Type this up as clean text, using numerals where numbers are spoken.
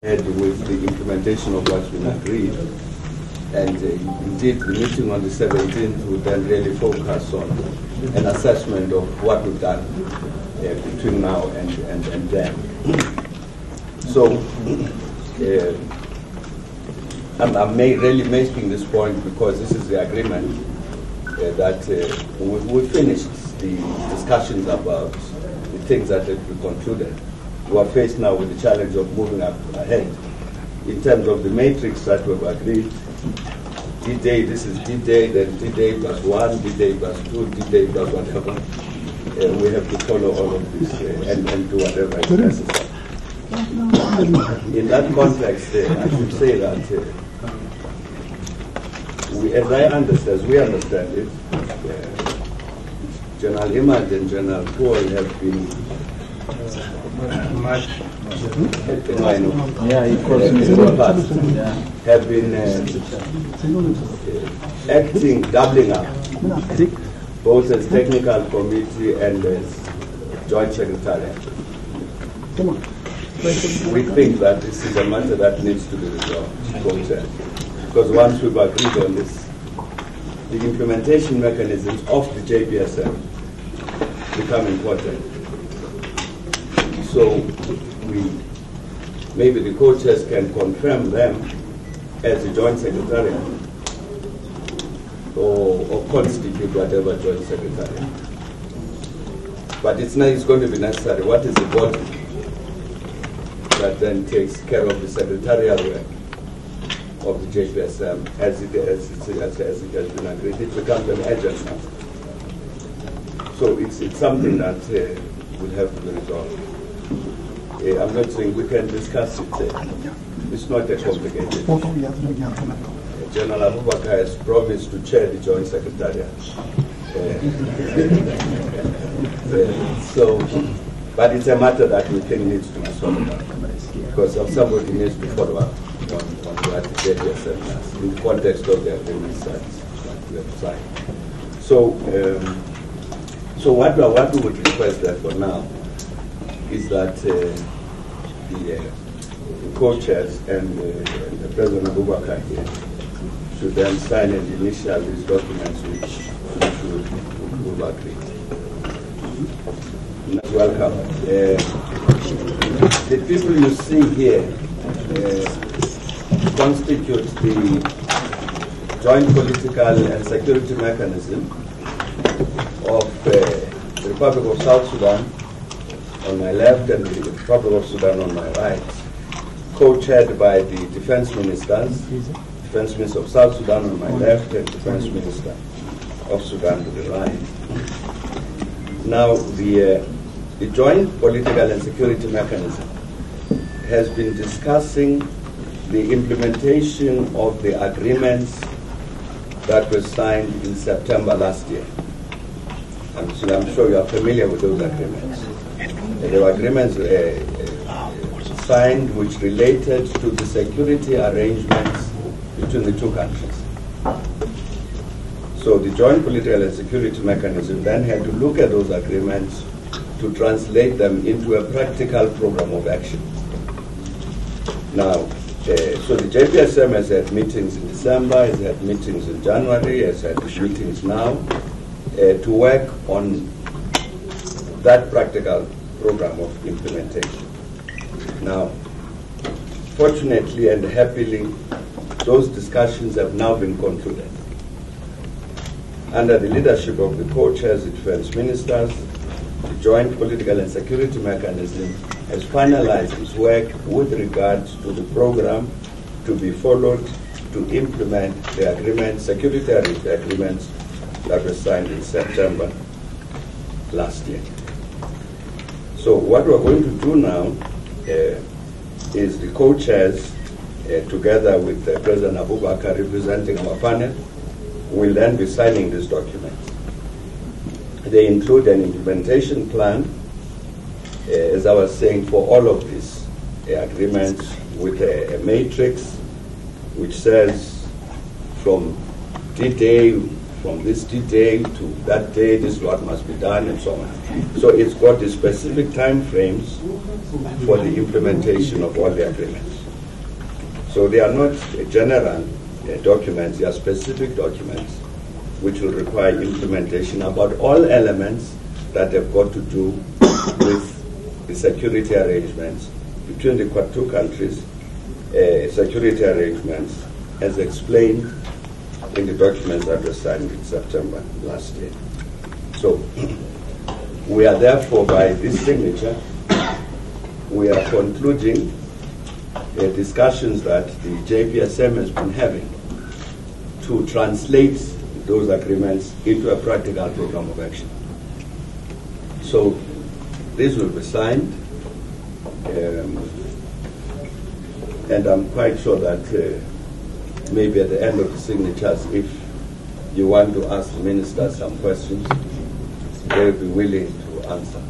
With the implementation of what's been agreed, and indeed the meeting on the 17th would then really focus on an assessment of what we've done between now and then. So I'm really making this point because this is the agreement that we finished the discussions about the things that have been concluded. We are faced now with the challenge of moving ahead in terms of the matrix that we've agreed. D-Day, this is D-Day, then D-Day plus 1, D-Day plus 2, D-Day plus whatever. We have to follow all of this and do whatever is necessary. In that context, I should say that as we understand it, General Imad and General Paul have been have been acting, doubling up, both as technical committee and as joint secretariat. We think that this is a matter that needs to be resolved, because once we've agreed on this, the implementation mechanisms of the JPSM become important. So maybe the co-chairs can confirm them as a joint secretariat or constitute whatever joint secretariat. But it's going to be necessary. What is the body that then takes care of the secretarial work of the JPSM as it has been agreed? It becomes an agent now. So it's something that will have to be resolved. I'm not saying we can discuss it. It's not a complicated. General Abubakar has promised to chair the joint secretariat. But it's a matter that we think needs to be solved out, because somebody needs to follow up on what the JPSM does in the context of the agreements that we have signed. So what we would request there for now is that the co-chairs and the President Abubakar here should then sign and initial these documents which we've agreed. Welcome. The people you see here constitute the joint political and security mechanism of the Republic of South Sudan on my left and the Republic of Sudan on my right, co-chaired by the Defense Ministers, Defense Minister of South Sudan on my left and Defense Minister of Sudan to the right. Now, the joint political and security mechanism has been discussing the implementation of the agreements that were signed in September last year. I'm sure you are familiar with those agreements. There were agreements signed which related to the security arrangements between the two countries. So the joint political and security mechanism then had to look at those agreements to translate them into a practical program of action. Now, so the JPSM has had meetings in December, has had meetings in January, has had meetings now to work on that practical program of implementation. Now, fortunately and happily, those discussions have now been concluded. Under the leadership of the co-chairs, the defense ministers, the joint political and security mechanism has finalized its work with regards to the program to be followed to implement the agreement, security agreements that were signed in September last year. So what we're going to do now is the co-chairs, together with President Abubakar representing our panel, will then be signing this document. They include an implementation plan, as I was saying, for all of these agreements with a matrix which says from D-Day, from this D-Day to that day, this is what must be done, and so on. So it's got the specific time frames for the implementation of all the agreements. So they are not general documents, they are specific documents which will require implementation about all elements that have got to do with the security arrangements between the two countries, security arrangements as explained in the documents that were signed in September last year. So we are therefore, by this signature, we are concluding discussions that the JPSM has been having to translate those agreements into a practical program of action. So this will be signed, and I'm quite sure that maybe at the end of the signatures, if you want to ask the minister some questions, they will be willing to answer.